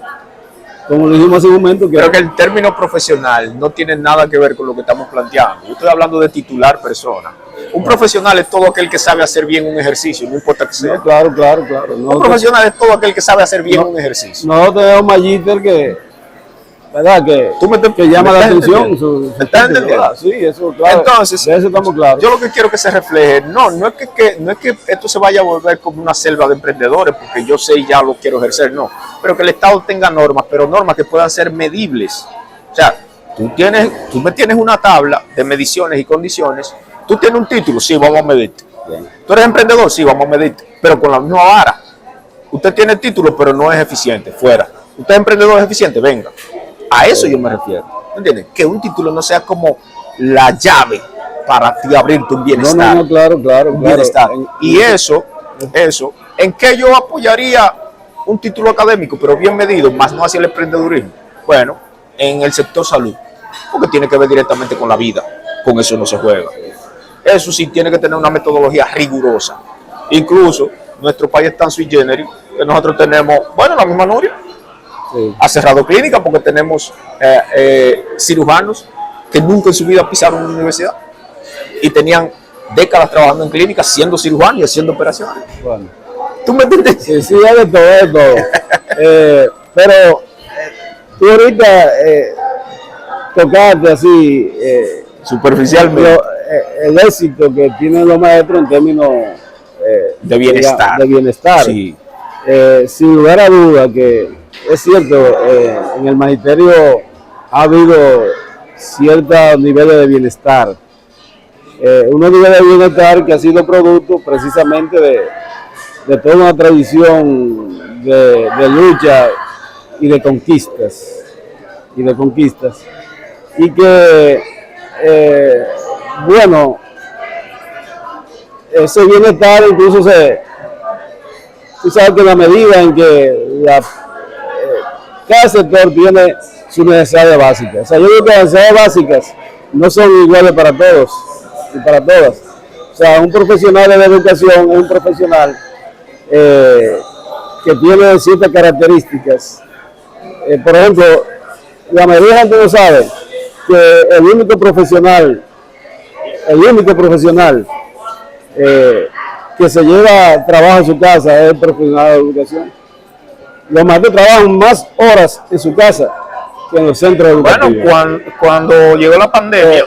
Speaker 5: como dijimos hace un momento,
Speaker 4: Creo que el término profesional no tiene nada que ver con lo que estamos planteando. Yo estoy hablando de titular persona. Un profesional es todo aquel que sabe hacer bien un ejercicio, no importa que sea.
Speaker 5: No, claro.
Speaker 4: Un profesional es todo aquel que sabe hacer bien un ejercicio.
Speaker 5: Nosotros tenemos magíster ¿verdad? Que llama la atención.
Speaker 4: ¿Me estás entendiendo?
Speaker 5: Sí, eso, claro.
Speaker 4: Entonces,
Speaker 5: de eso estamos claros.
Speaker 4: yo lo que quiero que se refleje, no es que esto se vaya a volver como una selva de emprendedores, porque yo sé y ya lo quiero ejercer, no. Pero que el Estado tenga normas, pero normas que puedan ser medibles. O sea, tú me tienes una tabla de mediciones y condiciones, tú tienes un título, sí, vamos a medirte. Tú eres emprendedor, sí, vamos a medirte, pero con la misma vara. Usted tiene el título, pero no es eficiente, fuera. Usted es emprendedor, es eficiente, venga. A eso yo me refiero, ¿entiendes? Que un título no sea como la llave para ti abrirte un bienestar.
Speaker 5: No, claro.
Speaker 4: Un bienestar. Y eso, ¿en qué yo apoyaría un título académico, pero bien medido, más no hacia el emprendedurismo? Bueno, en el sector salud, porque tiene que ver directamente con la vida, con eso no se juega. Eso sí tiene que tener una metodología rigurosa. Incluso nuestro país es tan sui generis que nosotros tenemos, bueno, la misma Nuria.
Speaker 5: Sí.
Speaker 4: Ha cerrado clínica porque tenemos cirujanos que nunca en su vida pisaron una universidad y tenían décadas trabajando en clínicas, siendo cirujano y haciendo operaciones.
Speaker 5: Bueno,
Speaker 4: ¿Tú me entiendes?
Speaker 5: sí, sí, es de todo, es de todo. Pero tú ahorita tocaste así
Speaker 4: Superficialmente.
Speaker 5: el éxito que tienen los maestros en términos
Speaker 4: De bienestar.
Speaker 5: De bienestar.
Speaker 4: Sí.
Speaker 5: Sin lugar a duda que es cierto, en el magisterio ha habido ciertos niveles de bienestar. Unos niveles de bienestar que ha sido producto precisamente de toda una tradición de lucha y de conquistas. Y que, bueno, ese bienestar incluso tú sabes que en la medida en que cada sector tiene sus necesidades básicas. O sea, yo digo que las necesidades básicas no son iguales para todos y para todas. O sea, un profesional de la educación es un profesional que tiene ciertas características. Por ejemplo, la mayoría de la gente no sabe que el único profesional que se lleva trabajo a su casa es el profesional de educación. Los maestros trabajan más horas en su casa que en los centros educativos.
Speaker 4: Bueno, cuando llegó la pandemia,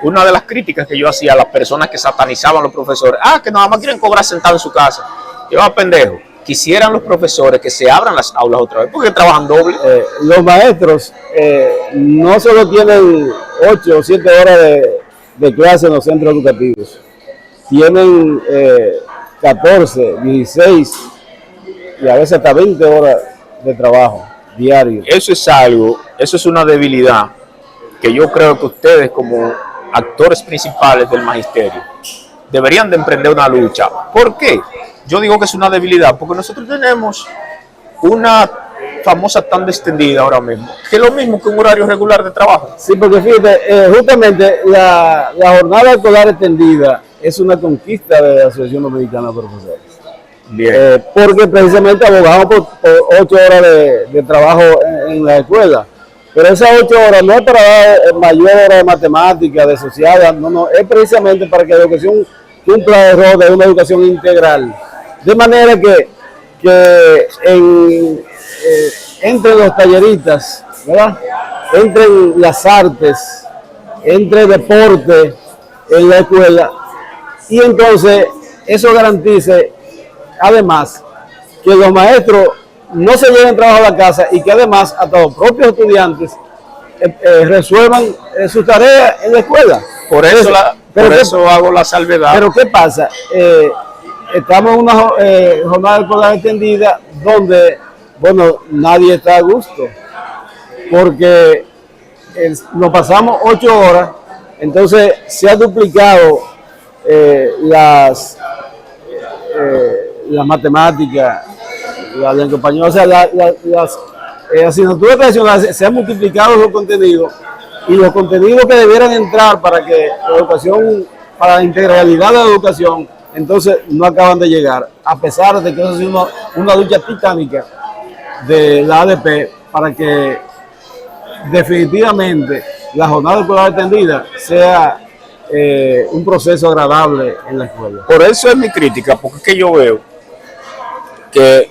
Speaker 4: una de las críticas que yo hacía a las personas que satanizaban a los profesores, que nada más quieren cobrar sentado en su casa. Yo, pendejo, quisieran los profesores que se abran las aulas otra vez, porque trabajan doble.
Speaker 5: Los maestros no solo tienen 8 o 7 horas de clase en los centros educativos, tienen 14, 16 y a veces hasta 20 horas de trabajo diario.
Speaker 4: Eso es una debilidad que yo creo que ustedes como actores principales del magisterio deberían de emprender una lucha. ¿Por qué? Yo digo que es una debilidad porque nosotros tenemos una famosa tanda extendida ahora mismo, que es lo mismo que un horario regular de trabajo.
Speaker 5: Sí, porque fíjate, justamente la jornada escolar extendida es una conquista de la Asociación Dominicana de Profesores.
Speaker 4: Bien.
Speaker 5: Porque precisamente abogamos por 8 horas de trabajo en la escuela. Pero esas 8 horas no es para dar mayor hora de matemáticas, de sociales, no, es precisamente para que la educación cumpla el rol de una educación integral. De manera que entre los talleristas, ¿verdad? Entren las artes, entre deporte en la escuela, y entonces eso garantice además que los maestros no se lleven trabajo a la casa y que además hasta los propios estudiantes resuelvan sus tareas en la escuela.
Speaker 4: Por eso hago la salvedad.
Speaker 5: Pero ¿qué pasa? Estamos en una jornada escolar extendida donde, bueno, nadie está a gusto, porque nos pasamos 8 horas, entonces se ha duplicado las matemáticas, la lengua española, o sea, las asignaturas tradicionales, se han multiplicado los contenidos, y los contenidos que debieran entrar para que la educación, para la integralidad de la educación, entonces no acaban de llegar, a pesar de que eso ha sido una lucha titánica de la ADP para que definitivamente la jornada escolar extendida sea un proceso agradable en la escuela.
Speaker 4: Por eso es mi crítica, porque es que yo veo que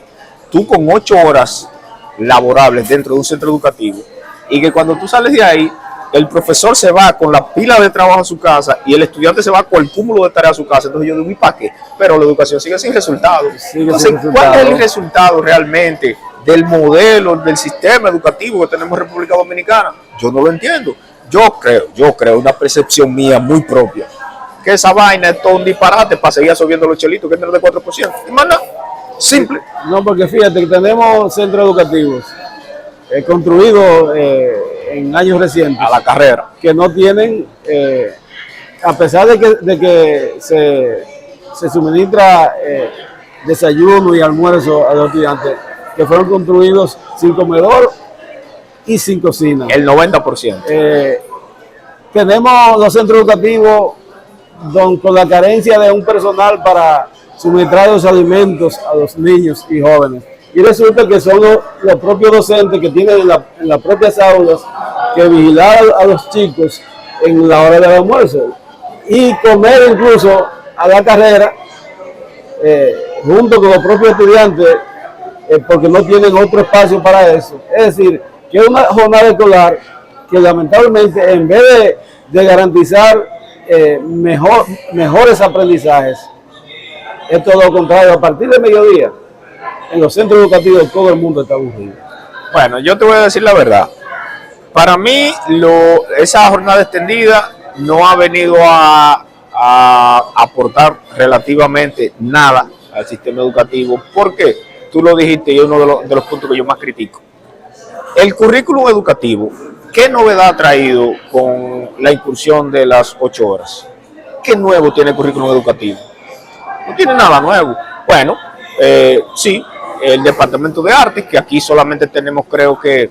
Speaker 4: tú con 8 horas laborables dentro de un centro educativo, y que cuando tú sales de ahí, el profesor se va con la pila de trabajo a su casa y el estudiante se va con el cúmulo de tareas a su casa. Entonces yo digo, ¿y para qué? Pero la educación sigue sin resultados. Entonces, ¿cuál es el resultado realmente del modelo, del sistema educativo que tenemos en República Dominicana? Yo no lo entiendo. Yo creo, una percepción mía muy propia, que esa vaina es todo un disparate para seguir subiendo los chelitos, que es de 4%. Y más nada, simple.
Speaker 5: No, porque fíjate que tenemos centros educativos construidos en años recientes,
Speaker 4: A la carrera.
Speaker 5: que no tienen, a pesar de que se suministra desayuno y almuerzo a los estudiantes, que fueron construidos sin comedor y sin cocina.
Speaker 4: El 90%.
Speaker 5: Tenemos los centros educativos con la carencia de un personal para suministrar los alimentos a los niños y jóvenes. Y resulta que son los propios docentes que tienen en las propias aulas que vigilar a los chicos en la hora del almuerzo. y comer incluso a la carrera junto con los propios estudiantes porque no tienen otro espacio para eso. Es decir, que es una jornada escolar que lamentablemente en vez de garantizar mejores aprendizajes, es todo lo contrario. A partir de mediodía, en los centros educativos todo el mundo está aburrido.
Speaker 4: Bueno, yo te voy a decir la verdad. Para mí, esa jornada extendida no ha venido a aportar relativamente nada al sistema educativo. ¿Por qué? Tú lo dijiste y es uno de los puntos que yo más critico. El currículum educativo, ¿qué novedad ha traído con la incursión de las 8 horas? ¿Qué nuevo tiene el currículum educativo? No tiene nada nuevo. Bueno, sí, el departamento de arte, que aquí solamente tenemos, creo que,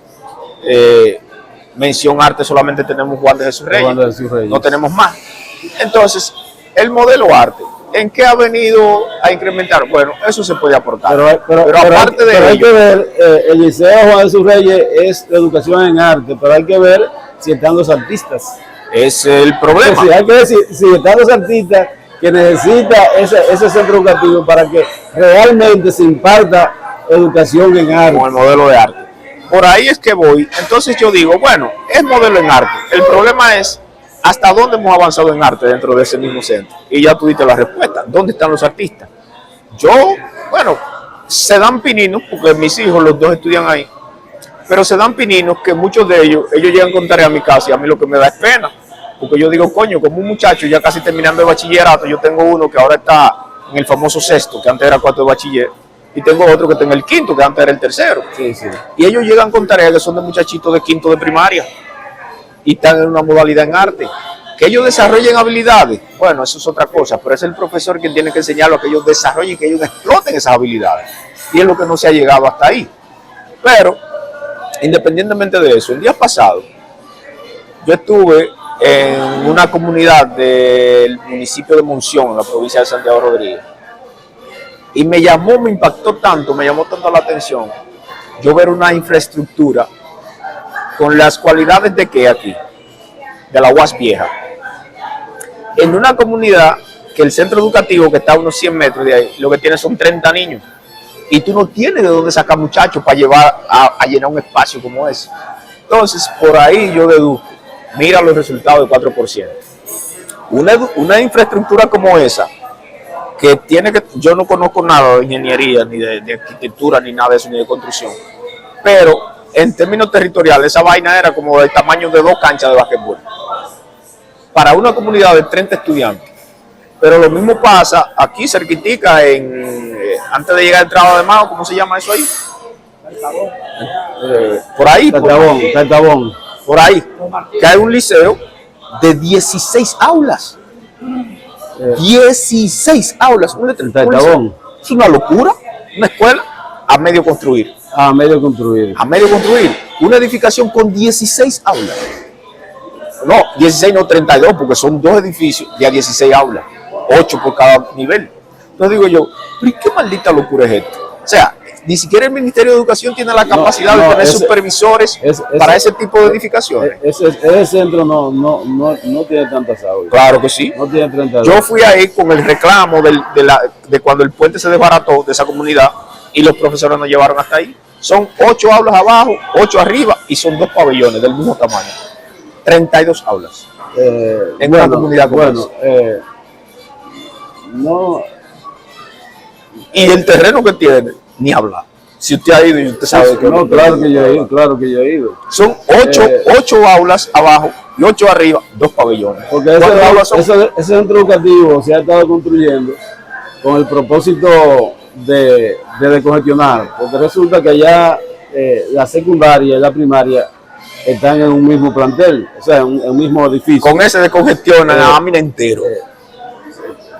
Speaker 4: mención arte, solamente tenemos Juan de Jesús Reyes, no tenemos más. Entonces, el modelo arte, ¿en qué ha venido a incrementar? Bueno, eso se puede aportar. Pero aparte de ello,
Speaker 5: hay que ver, el Liceo Juan de Jesús Reyes es educación en arte, pero hay que ver si están los artistas.
Speaker 4: Es el problema.
Speaker 5: Sí, hay que ver si están los artistas que necesita ese centro educativo para que realmente se imparta educación en arte.
Speaker 4: Con el modelo de arte. Por ahí es que voy. Entonces yo digo, bueno, es modelo en arte. El problema es hasta dónde hemos avanzado en arte dentro de ese mismo centro. Y ya tuviste la respuesta. ¿Dónde están los artistas? Bueno, se dan pininos, porque mis hijos, los dos estudian ahí, pero se dan pininos que muchos de ellos llegan con tarea a mi casa y a mí lo que me da es pena. Porque yo digo, coño, como un muchacho ya casi terminando el bachillerato, yo tengo uno que ahora está en el famoso sexto, que antes era cuarto de bachiller, y tengo otro que está en el quinto, que antes era el tercero.
Speaker 5: Sí, sí.
Speaker 4: Y ellos llegan con tareas que son de muchachitos de quinto de primaria, y están en una modalidad en arte. Que ellos desarrollen habilidades, bueno, eso es otra cosa, pero es el profesor quien tiene que enseñarlo a que ellos desarrollen, que ellos exploten esas habilidades. Y es lo que no se ha llegado hasta ahí. Pero, independientemente de eso, el día pasado, yo estuve en una comunidad del municipio de Monción, en la provincia de Santiago Rodríguez. Y me impactó tanto, me llamó tanto la atención, yo ver una infraestructura con las cualidades de que aquí, de la UAS Vieja, en una comunidad que el centro educativo, que está a unos 100 metros de ahí, lo que tiene son 30 niños. Y tú no tienes de dónde sacar muchachos para llevar a llenar un espacio como ese. Entonces, por ahí yo deduzco, mira los resultados del 4%. Una infraestructura como esa, que yo no conozco nada de ingeniería, ni de arquitectura, ni nada de eso, ni de construcción, pero en términos territoriales, esa vaina era como del tamaño de 2 canchas de basquetbol, para una comunidad de 30 estudiantes. Pero lo mismo pasa aquí cerquitica, antes de llegar a entrada de Mao, ¿cómo se llama eso ahí? Por ahí.
Speaker 5: Cartabón.
Speaker 4: Por ahí, que hay un liceo de 16 aulas. 16 aulas. Es una locura. Una escuela a medio construir.
Speaker 5: A medio construir.
Speaker 4: A medio construir. Una edificación con 16 aulas. No, 16 no, 32, porque son 2 edificios de a 16 aulas. 8 por cada nivel. Entonces digo yo, ¿pero qué maldita locura es esto? O sea, ni siquiera el Ministerio de Educación tiene la capacidad de tener supervisores para ese tipo de edificaciones.
Speaker 5: Ese centro no tiene tantas aulas.
Speaker 4: Claro que sí.
Speaker 5: No tiene 32.
Speaker 4: Yo fui ahí con el reclamo de cuando el puente se desbarató de esa comunidad y los profesores nos llevaron hasta ahí. Son 8 aulas abajo, 8 arriba y son 2 pabellones del mismo tamaño. 32 aulas. En una comunidad como esa.
Speaker 5: No.
Speaker 4: Y el terreno que tiene, ni hablar. Si usted ha ido y usted sabe que...
Speaker 5: No, claro que yo he ido,
Speaker 4: Son 8 aulas abajo y 8 arriba, 2 pabellones.
Speaker 5: Porque ese centro educativo se ha estado construyendo con el propósito de descongestionar, porque resulta que allá la secundaria y la primaria están en un mismo plantel, o sea, en un mismo edificio.
Speaker 4: Con ese descongestionan a Amina entero.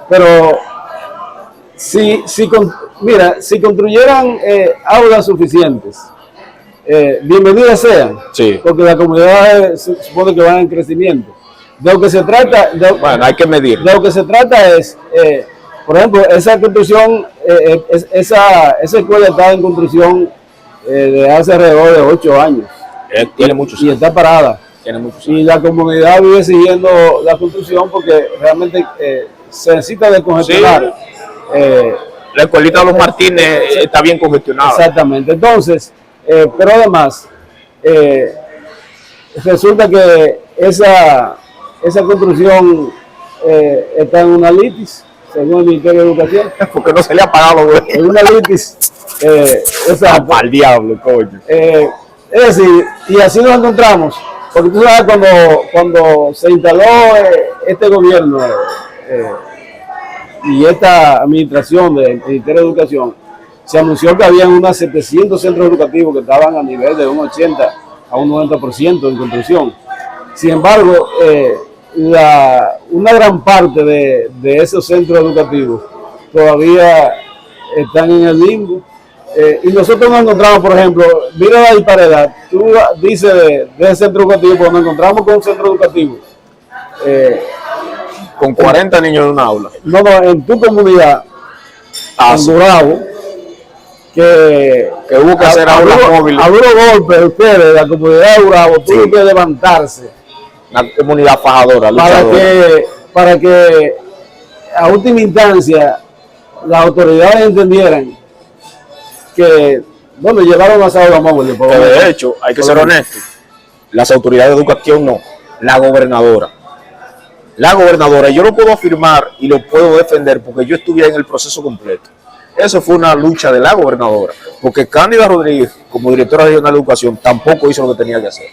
Speaker 5: Pero si construyeran aulas suficientes, bienvenidas sean,
Speaker 4: sí,
Speaker 5: porque las comunidades se supone que van en crecimiento. De lo que se trata,
Speaker 4: bueno, hay que medir.
Speaker 5: De lo que se trata es, por ejemplo, esa construcción, esa escuela está en construcción de hace alrededor de 8 años.
Speaker 4: Tiene muchos
Speaker 5: y está parada.
Speaker 4: Tiene muchos
Speaker 5: y la comunidad vive siguiendo la construcción porque realmente se necesita descongestionar.
Speaker 4: La escuelita de los Martínez está bien congestionada.
Speaker 5: Exactamente. Entonces, pero además, resulta que esa construcción está en una litis, según el Ministerio de Educación.
Speaker 4: Porque no se le ha pagado, güey.
Speaker 5: En una litis.
Speaker 4: Para el diablo, coño.
Speaker 5: Es decir, y así nos encontramos, porque tú sabes cuando se instaló este gobierno y esta administración del Ministerio de Educación, se anunció que había unos 700 centros educativos que estaban a nivel de un 80 a un 90% en construcción. Sin embargo, una gran parte de esos centros educativos todavía están en el limbo. Y nosotros nos encontramos, por ejemplo, mira la disparidad, tú dices de ese centro educativo, pues nos encontramos con un centro educativo.
Speaker 4: Con 40 niños en una aula.
Speaker 5: No, en tu comunidad, en Gurabo, que
Speaker 4: hubo que hacer aulas móviles.
Speaker 5: A duro golpe, ustedes, la comunidad de Gurabo, tuvo que levantarse.
Speaker 4: Una comunidad fajadora,
Speaker 5: para que a última instancia las autoridades entendieran que, bueno, llevaron las aulas móviles.
Speaker 4: De hecho, hay que ser honestos, las autoridades de educación no, la gobernadora. La gobernadora, yo lo puedo afirmar y lo puedo defender porque yo estuve en el proceso completo. Eso fue una lucha de la gobernadora, porque Cándida Rodríguez, como directora regional de educación, tampoco hizo lo que tenía que hacer.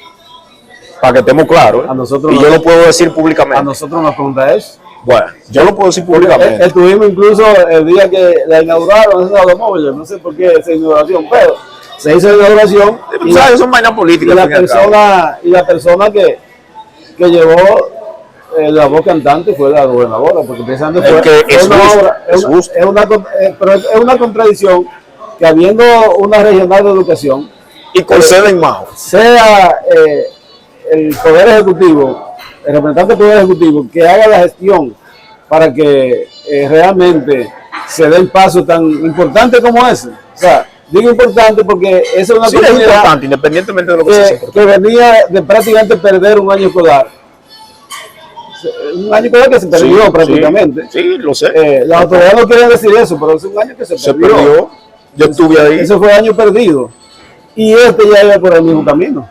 Speaker 4: Para que estemos claros,
Speaker 5: a nosotros
Speaker 4: y yo lo puedo decir públicamente.
Speaker 5: A nosotros nos pregunta eso.
Speaker 4: Bueno, yo lo puedo decir públicamente.
Speaker 5: Estuvimos incluso el día que la inauguraron, ese automóvil, no sé por qué esa inauguración, pero se hizo la inauguración.
Speaker 4: Y ¿sabes? Son vainas políticas.
Speaker 5: Y la persona que llevó la voz cantante fue la gobernadora, porque precisamente es una contradicción que habiendo una regional de educación
Speaker 4: y con sede en Mao,
Speaker 5: sea el Poder Ejecutivo, el representante del Poder Ejecutivo, que haga la gestión para que realmente se dé el paso tan importante como ese. O sea, digo importante porque esa es una
Speaker 4: comunidad importante, independientemente de lo
Speaker 5: que venía de prácticamente perder un año escolar. Un año escolar que se perdió prácticamente.
Speaker 4: Sí, lo sé.
Speaker 5: Las autoridades no quieren decir eso, pero es un año que se perdió.
Speaker 4: Yo estuve ahí.
Speaker 5: Ese fue año perdido. Y este ya iba por el mismo camino.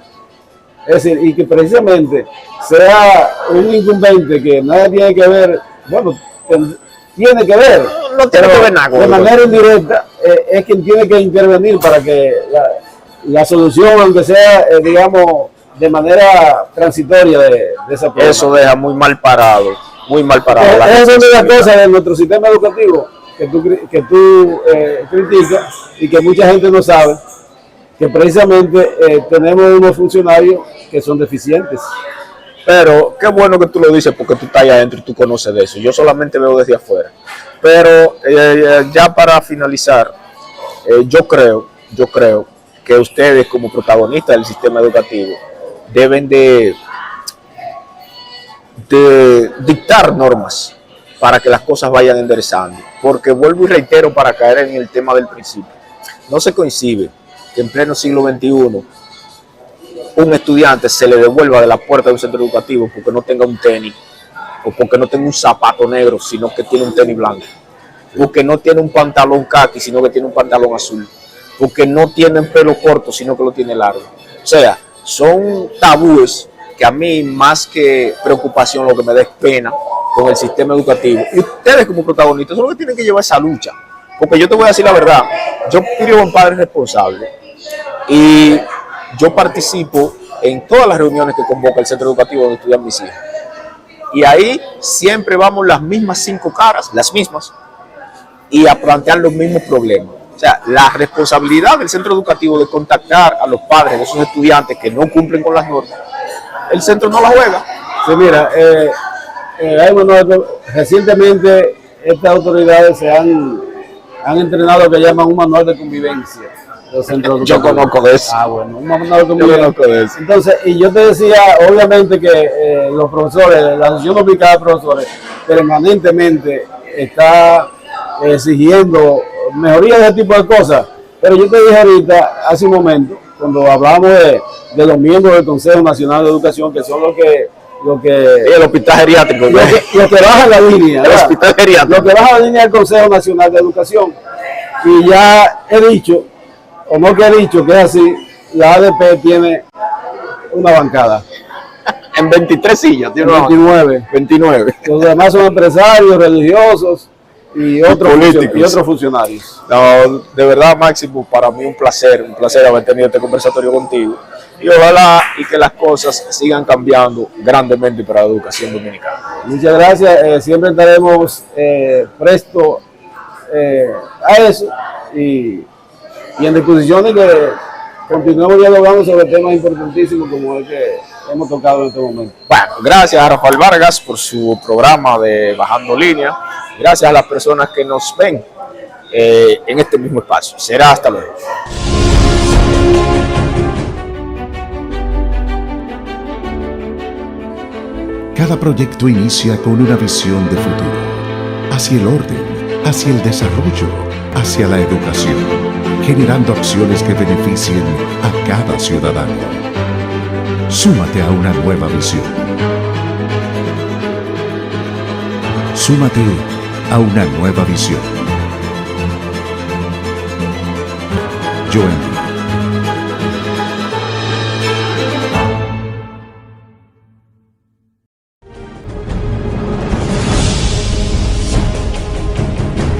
Speaker 5: Es decir, y que precisamente sea un incumbente que nada tiene que ver, bueno, tiene que ver,
Speaker 4: no tiene que ver nada.
Speaker 5: De manera indirecta, es quien tiene que intervenir para que la solución, aunque sea, digamos, de manera transitoria de esa problema.
Speaker 4: Eso deja muy mal parado.
Speaker 5: Esa es una de las cosas de nuestro sistema educativo que tú criticas y que mucha gente no sabe, que precisamente tenemos unos funcionarios que son deficientes.
Speaker 4: Pero qué bueno que tú lo dices porque tú estás allá adentro y tú conoces de eso. Yo solamente veo desde afuera. Pero ya para finalizar, yo creo que ustedes como protagonistas del sistema educativo deben de dictar normas para que las cosas vayan enderezando. Porque vuelvo y reitero para caer en el tema del principio. No se coincide que en pleno siglo XXI un estudiante se le devuelva de la puerta de un centro educativo porque no tenga un tenis o porque no tenga un zapato negro, sino que tiene un tenis blanco, porque no tiene un pantalón caqui, sino que tiene un pantalón azul, porque no tiene pelo corto, sino que lo tiene largo. O sea, son tabúes que a mí, más que preocupación, lo que me da es pena con el sistema educativo. Y ustedes como protagonistas son los que tienen que llevar esa lucha. Porque yo te voy a decir la verdad, yo fui un padre responsable y yo participo en todas las reuniones que convoca el centro educativo donde estudian mis hijos. Y ahí siempre vamos las mismas 5 caras, las mismas, y a plantear los mismos problemas. O sea, la responsabilidad del centro educativo de contactar a los padres de esos estudiantes que no cumplen con las normas, el centro no la juega.
Speaker 5: Sí, mira, recientemente estas autoridades han entrenado lo que llaman un manual de convivencia.
Speaker 4: Yo conozco de eso.
Speaker 5: Ah, bueno, un manual de convivencia. Yo conozco de eso. Entonces, y yo te decía, obviamente que los profesores, la Asociación Dominicana de Profesores, permanentemente está exigiendo mejoría de ese tipo de cosas. Pero yo te dije ahorita, hace un momento, cuando hablábamos de los miembros del Consejo Nacional de Educación, que son los que
Speaker 4: el hospital geriátrico.
Speaker 5: lo que baja la línea,
Speaker 4: El hospital geriátrico.
Speaker 5: lo que baja la línea del Consejo Nacional de Educación. Y ya he dicho, o no que he dicho, que es así, la ADP tiene una bancada.
Speaker 4: En 23 sillas, tiene
Speaker 5: 29.
Speaker 4: 29.
Speaker 5: Los demás son empresarios, religiosos y otros
Speaker 4: políticos.
Speaker 5: y otros funcionarios.
Speaker 4: No, de verdad, Máximo, para mí un placer haber tenido este conversatorio contigo. Y ojalá y que las cosas sigan cambiando grandemente para la educación dominicana.
Speaker 5: Muchas gracias, siempre estaremos presto a eso y en disposición de que continuemos dialogando sobre temas importantísimos como el que hemos tocado en este momento.
Speaker 4: Bueno, gracias a Rafael Vargas por su programa de Bajando Línea. Gracias a las personas que nos ven en este mismo espacio. Será hasta luego.
Speaker 1: Cada proyecto inicia con una visión de futuro, hacia el orden, hacia el desarrollo, hacia la educación, generando acciones que beneficien a cada ciudadano. Súmate a una nueva visión. Súmate a una nueva visión. Yo